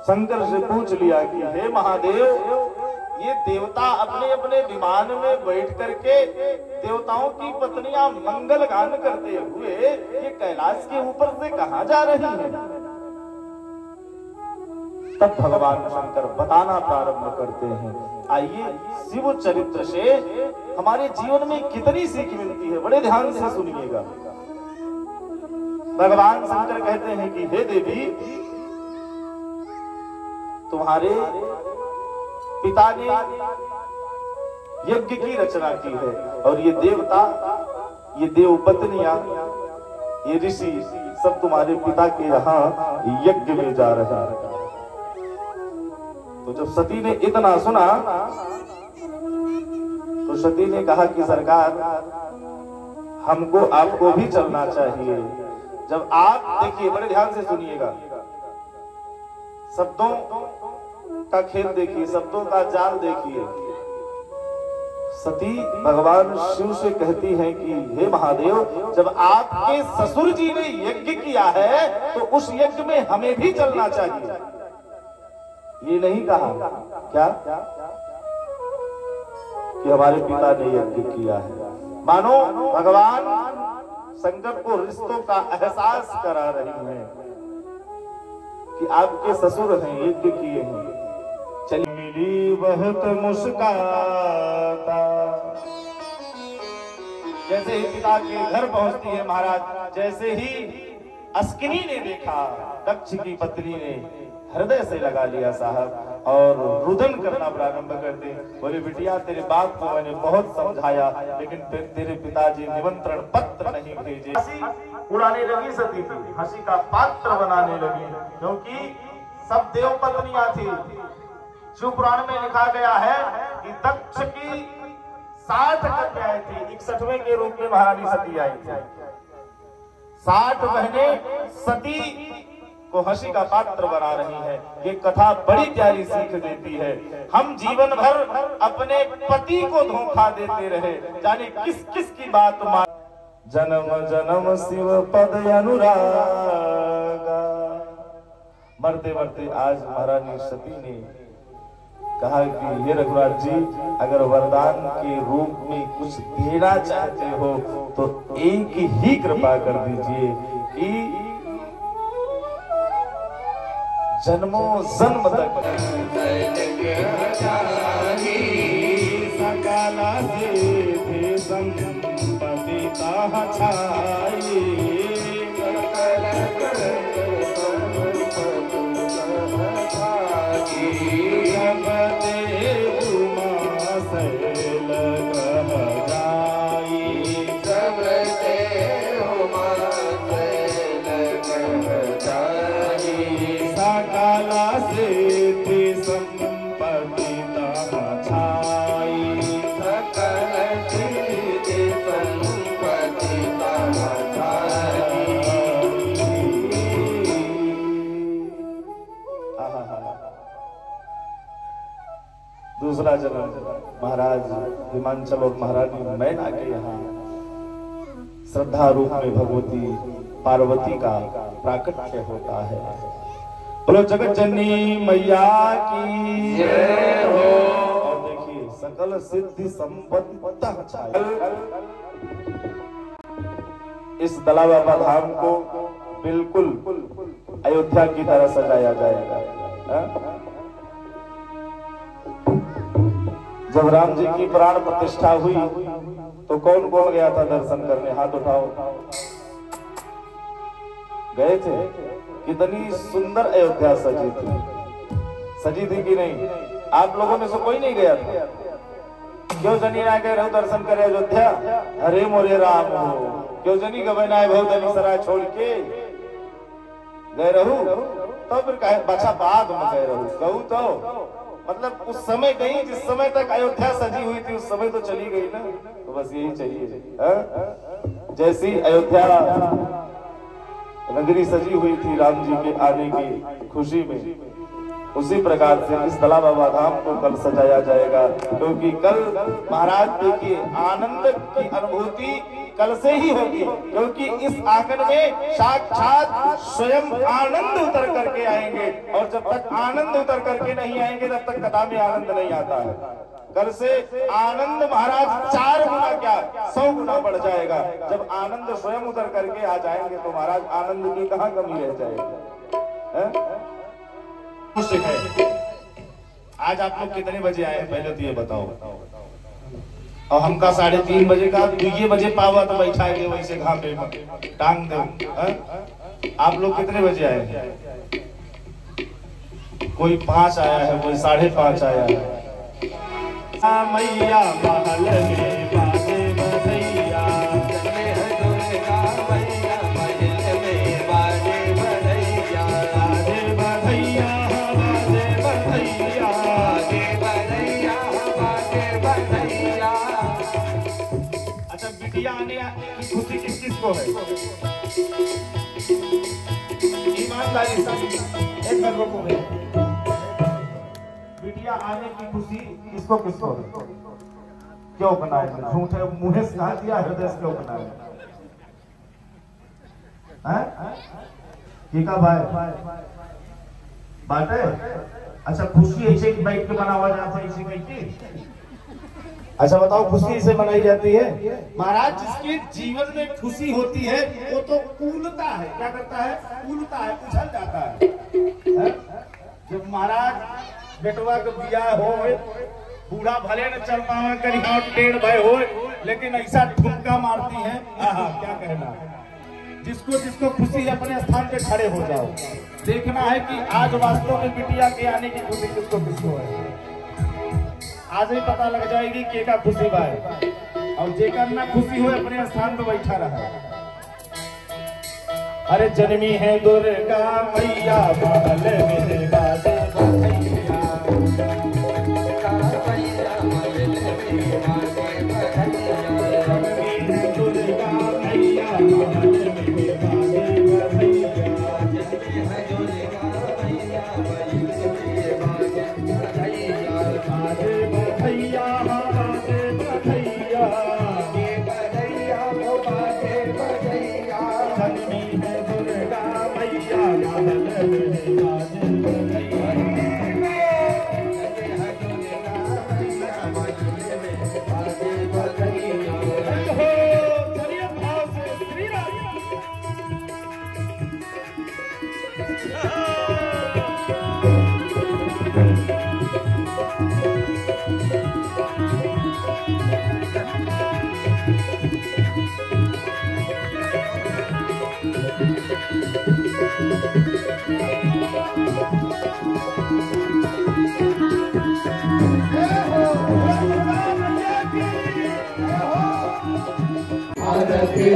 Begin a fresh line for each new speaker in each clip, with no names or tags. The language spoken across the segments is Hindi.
शंकर से पूछ लिया कि हे महादेव, ये देवता अपने अपने विमान में बैठ करके देवताओं की पत्नियां मंगल गान करते हुए ये कैलाश के ऊपर से कहां जा रही हैं? तब भगवान शंकर बताना प्रारंभ करते हैं। आइए शिव चरित्र से हमारे जीवन में कितनी सीख मिलती है, बड़े ध्यान से सुनिएगा। भगवान शंकर कहते हैं कि हे देवी, तुम्हारे पिता ने यज्ञ की रचना की है और ये देवता, ये देव पत्नियां, ये ऋषि सब तुम्हारे पिता के यहाँ यज्ञ में जा रहे हैं। तो जब सती ने इतना सुना तो सती ने कहा कि सरकार, हमको आपको भी चलना चाहिए। जब आप देखिए, बड़े ध्यान से सुनिएगा, शब्दों का खेल देखिए, शब्दों का जाल देखिए। सती भगवान शिव से कहती हैं कि हे महादेव, जब आपके ससुर जी ने यज्ञ किया है तो उस यज्ञ में हमें भी चलना चाहिए। ये नहीं कहा क्या कि हमारे पिता ने यज्ञ किया है। मानो भगवान शंकर को रिश्तों का एहसास करा रही हैं कि आपके ससुर हैं, यज्ञ किए हैं। चली मिली बहुत मुस्काता, जैसे ही पिता के घर पहुंचती है महाराज, जैसे ही अस्किनी ने देखा, दक्ष की पत्नी ने हृदय से लगा लिया साहब और रुदन करना प्रारंभ कर दे। बोले बिटिया, तेरे बाप को मैंने बहुत समझाया, लेकिन तेरे पिताजी निमंत्रण पत्र नहीं भेजे। हंसी उड़ाने लगी सती थी, हंसी का पात्र बनाने लगी, क्योंकि सब देव पत्नियां थी। शिव पुराण में लिखा गया है कि दक्ष की 60 कन्याएं थी, 61वें के रूप में महारानी सती आई थी। 60 बहनें सती को हंसी का पात्र बना रही है। ये कथा बड़ी प्यारी सीख देती है। हम जीवन भर अपने पति को धोखा देते रहे, जाने किस किस की बात मान। जन्म जन्म शिव पद अनुरागा, मरते मरते आज महारानी सती ने कहा कि हे रघुराज जी, अगर वरदान के रूप में कुछ देना चाहते हो तो एक ही कृपा कर दीजिए कि जन्मों जन्म तक सकाला से संपत्ति छाई, दूसरा जन्म महाराज हिमांचल और महारानी मैना के यहाँ श्रद्धा रूप में भगवती पार्वती का प्राकट्य होता है। बोलो जगत जननी मैया की जय हो। और देखिए सकल सिद्धि संपत्ति, इस दला बाबा धाम को बिल्कुल अयोध्या की तरह सजाया जाएगा। जब राम जी की प्राण प्रतिष्ठा हुई तो कौन कौन गया था दर्शन करने? हाथ उठाओ। गए थे? कितनी सुंदर अयोध्या सजी थी कि नहीं? आप लोगों में से कोई नहीं गया था? क्यों जनी ना गए रहो दर्शन करे अयोध्या? अरे मोरे राम हो, क्यों जनी गवे ना बहुत सराय छोड़ के गए रहू? तो फिर कहे बचा बाद में गए रहू, कहू तो मतलब उस समय गई जिस समय तक अयोध्या सजी हुई थी, उस समय तो चली गई ना। तो बस यही चाहिए। जैसी अयोध्या नगरी सजी हुई थी राम जी के आने की खुशी में, उसी प्रकार से इस दला बाबा धाम को कल सजाया जाएगा। क्योंकि कल महाराज देखिए आनंद की अनुभूति कल से ही होगी, क्योंकि इस आंगन में साक्षात स्वयं आनंद उतर करके आएंगे, और जब तक आनंद उतर करके नहीं आएंगे तब तक कथा में आनंद नहीं आता है। कल से आनंद महाराज 4 गुना क्या 100 गुना बढ़ जाएगा। जब आनंद स्वयं उतर करके आ जाएंगे तो महाराज आनंद की कहाँ कमी रह जाएगी। आज आप लोग कितने बजे आए पहले तो ये बताओ। और हमका 3:30 बजे का 2 बजे पावा तो बैठा गए वैसे घामे में टांग दो। आप लोग कितने बजे आए? कोई 5 आया है, कोई 5:30 आया है। मैया महल में बाजे बधैया, दुर्गा मैया महल में बाजे बधैया, बाजे बधैया बाजे बधैया, बाजे बधैया बाजे बधैया। अच्छा, बिटिया आने की खुशी किस किस को है? ईमानदारी से एक बार रोको है। बिटिया आने की खुशी किसको किसको क्यों बनाए? झूठे मुंह से कहा दिया, हृदय से क्यों बनाए? ठीक है भाई बाटे। अच्छा, खुशी ऐसे बैठ के मनावा जाता है, ऐसे कैसे? अच्छा बताओ, खुशी ऐसे मनाई जाती है? महाराज, जिसके जीवन में खुशी होती है वो तो कूलता है। क्या करता है? कूलता है, उछल जाता है। जब महाराज बेटवा के बियाह हो, बूढ़ा भले न चल पावा करी टेढ़ भय हो, लेकिन ऐसा ठुमका मारती है, क्या कहना। जिसको जिसको खुशी है अपने स्थान पे खड़े हो जाओ। देखना है कि आज वास्तव में बिटिया के आने की खुशी किसको किसको है। आज ही पता लग जाएगी के का खुशी बा है, और जेकर ना खुशी हो अपने स्थान पे बैठा रहा। अरे जन्मी है दुर्गा मैया महल में बाजे बधैया, दुर्गा मैया महल में बाजे बधैया, बाजे बधैया बाजे बधैया, बाजे बधैया, जन्मी है दुर्गा मैया महल में बाजे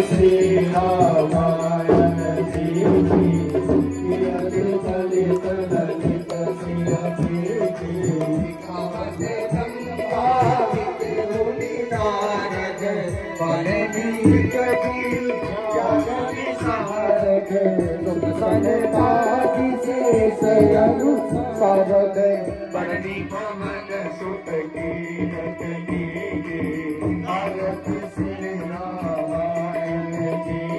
श्री रामायण जी की ललित ललित बड़ी पवन सुत की भारत श्री रामायण जी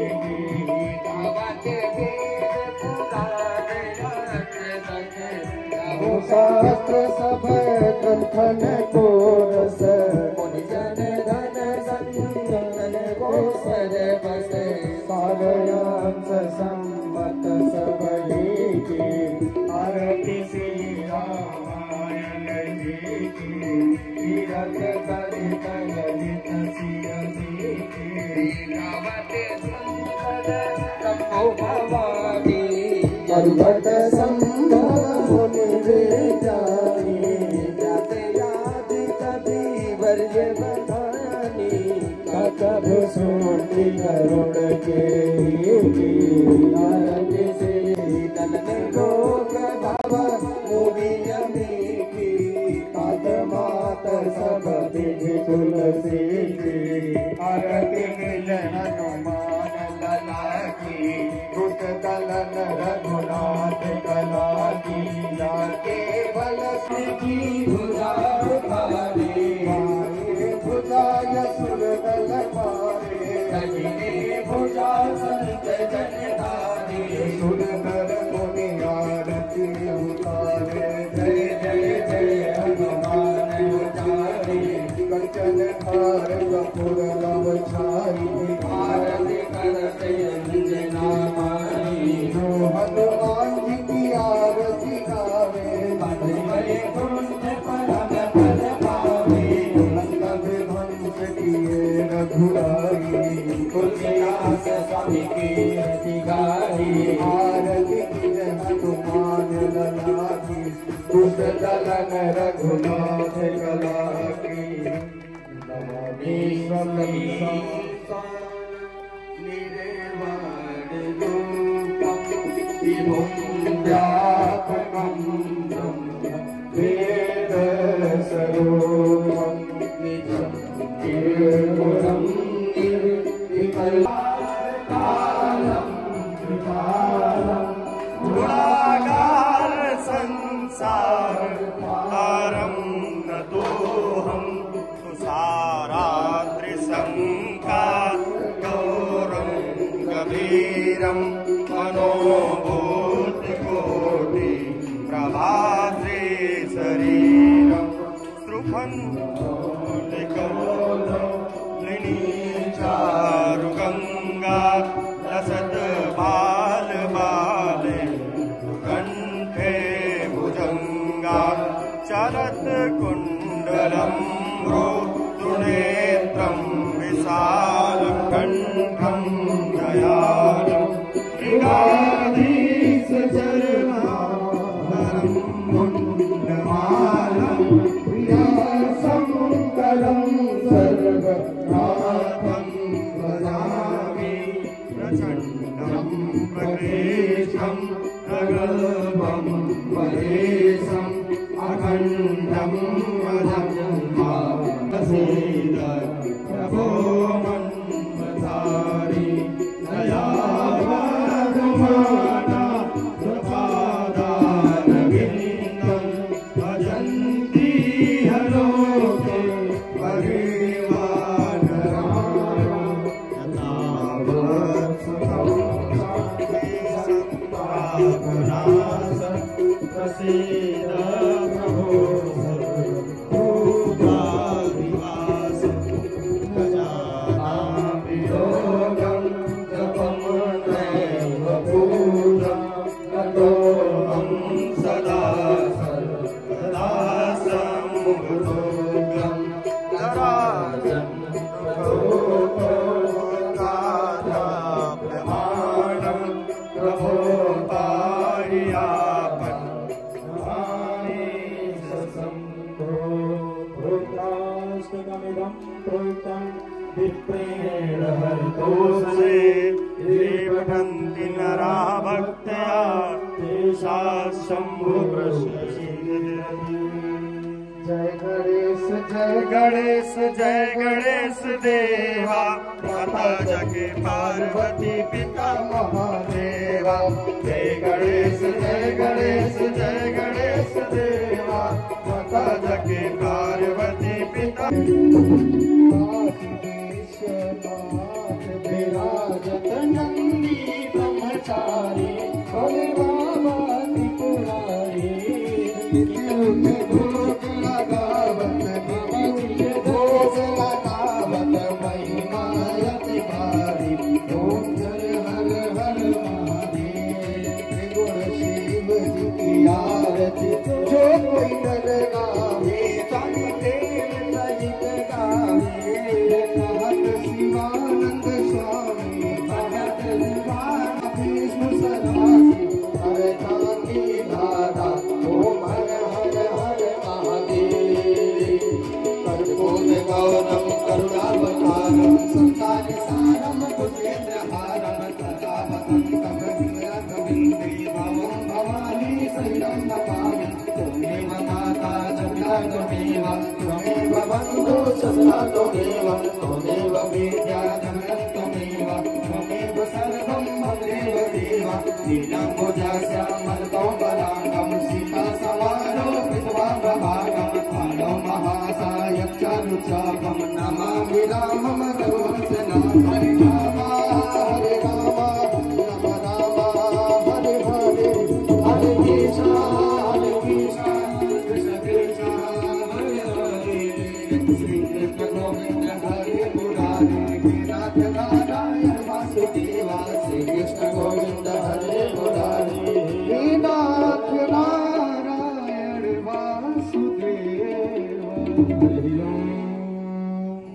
शास्त्र सब ग्रंथन को रस जन धन संगन को सर बस सारयांश सम्मत सब की आरती श्री रामायण जी की तीरथ कलित ललित सिय जी की गावते संगन तमो भवानी पर्वत संभव मुनि जानी जाते याद कभी वर्य बखानी कब सोती करुण के आरती से नलन लोक भव मुनि यमी की पदमात सब विधि तुलसी की आरती मिलन हनुमान लला की रुत दलन रघुनाथ कला की जाके बल की भुजा उठारे भुजा सुर दल मारे
की दुष्ट दलन रघुनाथ कला की नमामि निर्वाणरूपं वेद स्वरूपं निजं निर्गुणं निर्विकल्पं गुणागार संसार तारं नतोऽहं तुषाराद्रिशंका गौरं गभीरं मनोभूतिकोटि प्रभाते शरीरं चारुगंगा लसत बाल बाले कंठे भुजंगा चरत कुंडलम रोतुनेत्रं विशालं कंठं दयालं मृगाधीश चरणारं मुंडमालं प्रियसंकलं सर्वनाथं भजामि प्रचण्डं प्रकृष्टं प्रगल्भं परेशम् अखण्डं वदन्मासीद प्रभो मन्मथारि दयावादमाना प्रपादारविन्दं भजन्ति हलोके प्रसीद प्रभो सर्वभूताधिवास गजानामि योगं जपं नैव पूजं नतोऽहं सदा सर्वदा सम्भोगं नराजं प्रमाणं प्रभो पाहियापन् विप्रेण हरितोषे ये पठन्ति नरा भक्त्या तेषां शम्भु जय गणेश जय गणेश जय गणेश देवा माता जगे पार्वती पिता महादेवा जय गणेश जय गणेश जय गणेश देवा माता जगे पार्वती पिता विराजत नंदी ब्रह्मचारी भोले बाबा त्रिपुरारी भोग लगावत भगवती भोग लगावत महिमायति भारी ओम हर हर हर महादेव गुण शिव जी की आरती जो कोई नर गावे तानी देव सहित गावे कहत शिवानंद स्वामी भगत शिवान विष्णु सरवासी हरे कांति धारा ओम हर हर हर महादेव कर्पूर गौरम करुणावतारम संतान सारम भुजेन्द्रहारम सदा वदन्तं गोविन्दी भवं भवानी शैलं नमामि त्वमेव माता जगता त्वमेव त्वमेव बन्धु सदा त्वमेव त्वमेव विद्या जगत् त्वमेव त्वमेव सर्वं ममेव देव नीलम्बुजश्यामलकौपलाङ्गं सीता सवारो विधवा प्रभागं कालो महासायं चारुचापं नमामि रामं रघुवंशनाथं हरे राम राम राम हरे हरे हरे कृष्ण कृष्ण कृष्ण हरे हरे श्री कृष्ण गोविंद हरे मुरारी नाथ नारायण वासुदेवा श्री कृष्ण गोविंद हरे मुरारी नाथ नारायण वासुदेवा हरि ओम।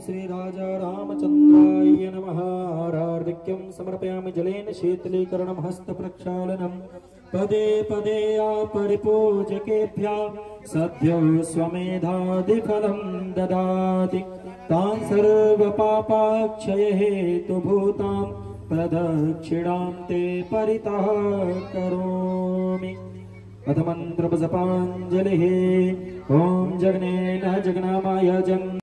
श्री राजा रामचंद्राय नमः। हार्दिक
अर्घ्यं समर्पयामि जलेन शीतलीकरणं हस्तप्रक्षालनं पदे पदे आपरिपूजकेभ्यः सद्यो स्वमेधादिफलं ददाति तान् सर्वपापाक्षय हेतुभूतां प्रदक्षिणां ते परितः करोमि। अथ मन्त्रपजपाञ्जलिः। ॐ जगनेन जगनामाय जन्